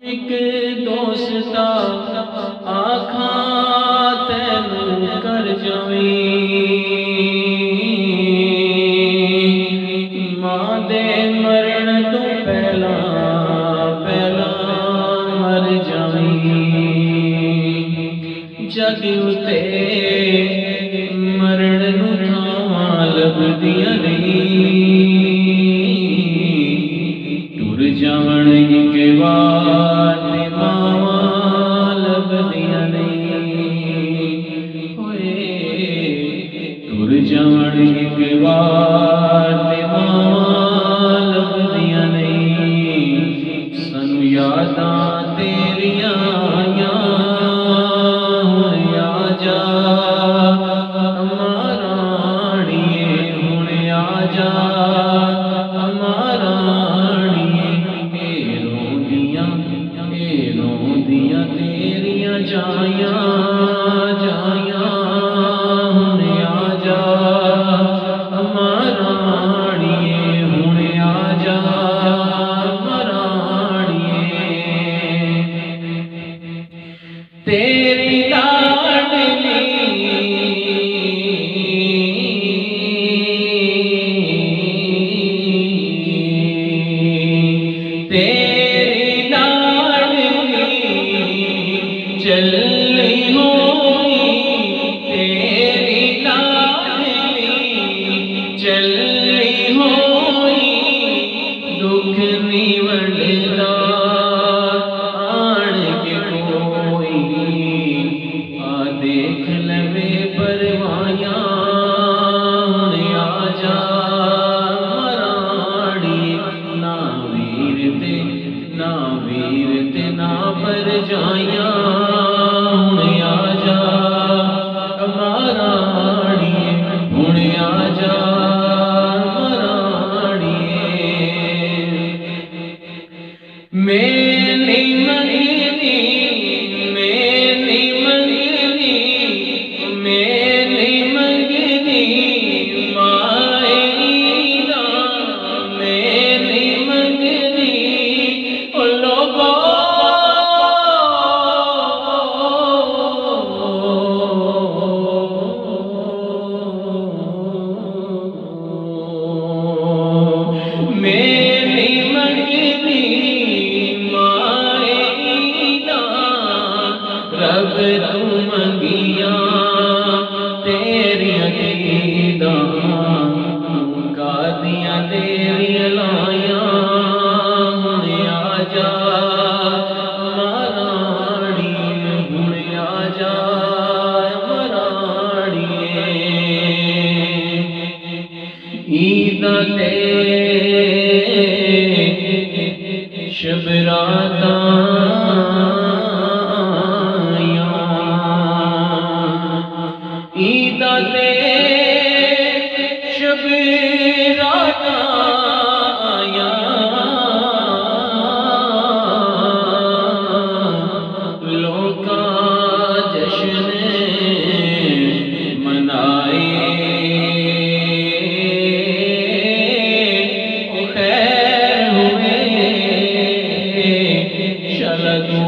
एक दोस्ता आखा तैनू कर जवी मां दे मरण तो पहला पहला मर जावी जग उते मरण नू थावां लभदियां नहीं टुर जावण के बाद मावां लभदियां नहीं होए टुर जावण के बाद मावां लभदियां नहीं सानू यादां तेरियां आइयां हुण आ जा अमाराणिए हुण आ जा तेरियां जाया जाया हुण आ जा अमाराणिए हुण आ जा अमाराणिए तेरी लाडली चली होई तेरी लाडली चली होई दुख निवड़दा आण के कोई आ देख लवे परवाया आ जा मराड़ी ना वीर ते ना पर जाया मैंने मंगनी मैंने मंगनी मैंने मंगनी माएदा मैंने मंगनी ओ लोगो मैंने मंगनी रब तू मंगिया तेरियां दीदा कादियां तेरियां लाया हुण आ जा मराड़ी हुण आ जा मराड़िए ईदा ते शबराता ईदा ते शबराता आया लोका जश्न मनाए खैर हुए शलदू